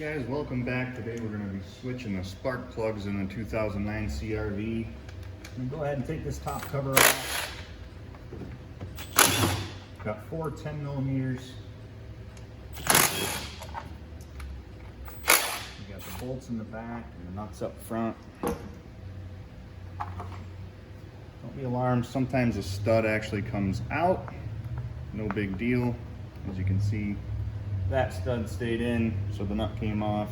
Guys, welcome back. Today we're going to be switching the spark plugs in the 2009 CR-V. I'm going to go ahead and take this top cover off. Got four 10 millimeters. We got the bolts in the back and the nuts up front. Don't be alarmed, sometimes the stud actually comes out. No big deal. As you can see, that stud stayed in, so the nut came off.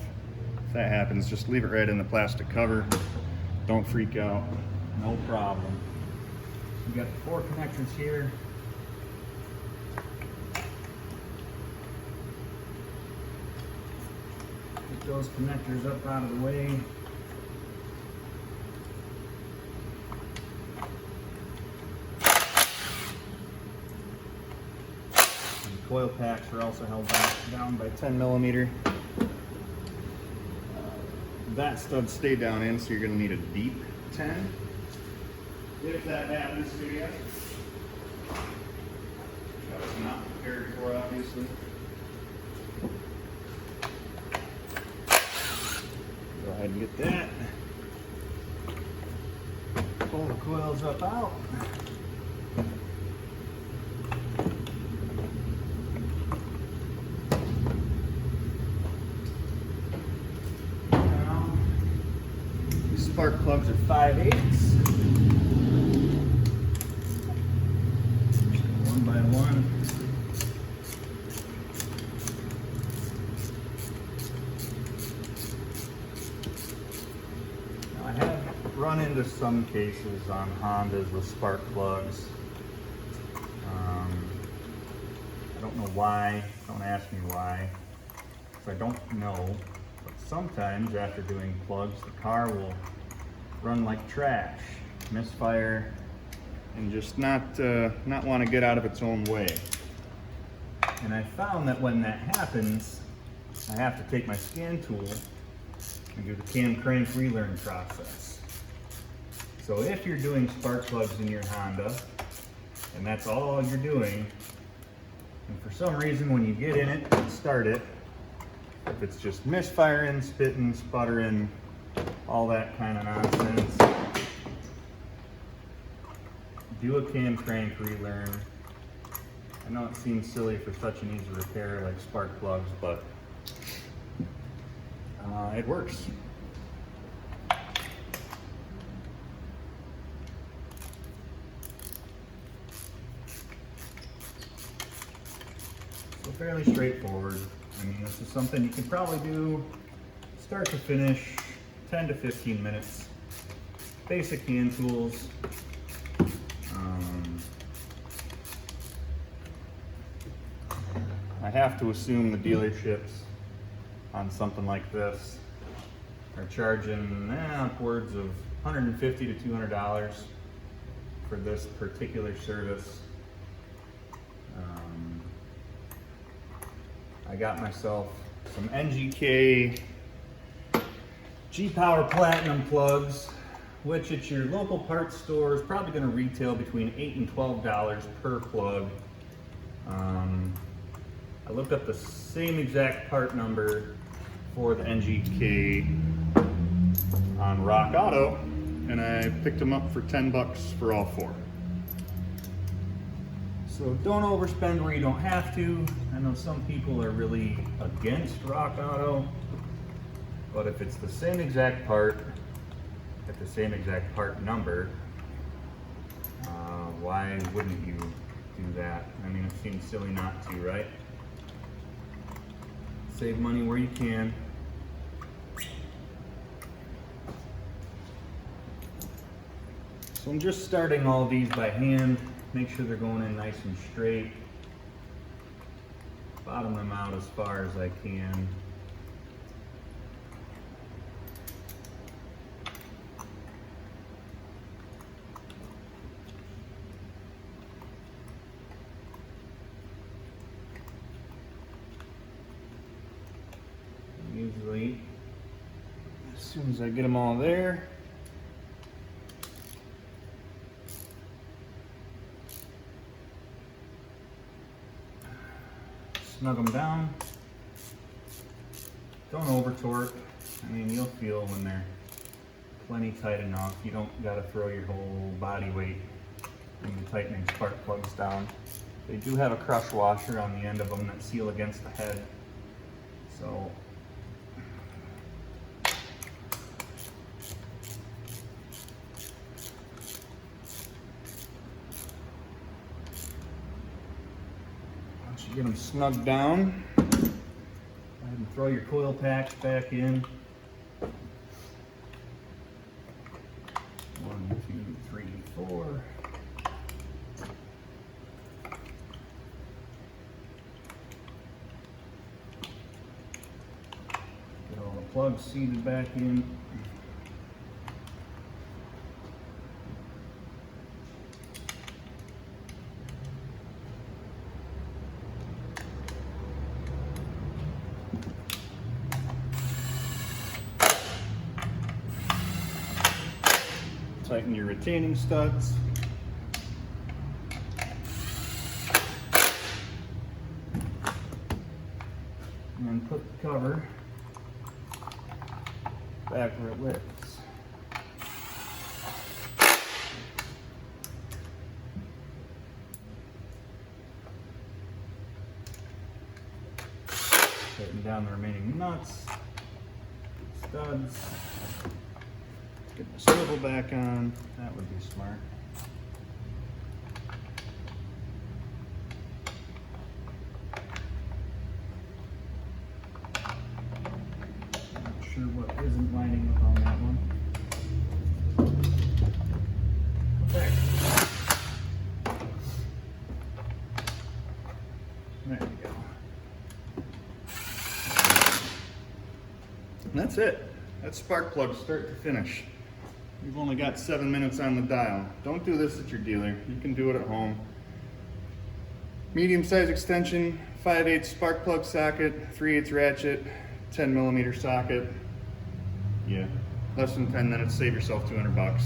If that happens, just leave it right in the plastic cover. Don't freak out, no problem. We got the four connectors here. Get those connectors up out of the way. Coil packs are also held down by 10 millimeter. That stud stayed down in, so you're going to need a deep 10. If that happens to you. That was not prepared for, obviously. Go ahead and get that. Pull the coils up out. Spark plugs are 5/8. One by one. Now I have run into some cases on Hondas with spark plugs. I don't know why. Don't ask me why. Because I don't know. But sometimes after doing plugs, the car will run like trash, misfire, and just not want to get out of its own way. And I found that when that happens, I have to take my scan tool and do the cam crank relearn process. So if you're doing spark plugs in your Honda, and that's all you're doing, and for some reason when you get in it and start it, if it's just misfiring, spitting, sputtering, all that kind of nonsense, do a cam crank relearn. I know it seems silly for such an easy repair like spark plugs, but it works. So fairly straightforward. I mean, this is something you can probably do start to finish, 10 to 15 minutes. Basic hand tools. I have to assume the dealerships on something like this are charging upwards of $150 to $200 for this particular service. I got myself some NGK G-Power Platinum plugs, which at your local parts store is probably going to retail between $8 and $12 per plug. I looked up the same exact part number for the NGK on Rock Auto, and I picked them up for 10 bucks for all four. So don't overspend where you don't have to. I know some people are really against Rock Auto, but if it's the same exact part, at the same exact part number, why wouldn't you do that? I mean, it seems silly not to, right? Save money where you can. So I'm just starting all these by hand. Make sure they're going in nice and straight. Bottom them out as far as I can. Usually, as soon as I get them all there, snug them down. Don't over torque. I mean, you'll feel when they're plenty tight enough. You don't gotta throw your whole body weight into tightening spark plugs down. They do have a crush washer on the end of them that seal against the head. So once you get them snugged down, go ahead and throw your coil packs back in. 1, 2, 3, 4. Get all the plugs seated back in. Tighten your retaining studs. And then put the cover back where it lives. Tighten down the remaining nuts, studs. Get the swivel back on. That would be smart. Not sure what isn't lining up on that one. Okay. There we go. And that's it. That's spark plug start to finish. You've only got 7 minutes on the dial. Don't do this at your dealer. You can do it at home. Medium size extension, 5/8 spark plug socket, 3/8 ratchet, 10mm socket. Yeah, less than 10 minutes, save yourself $200.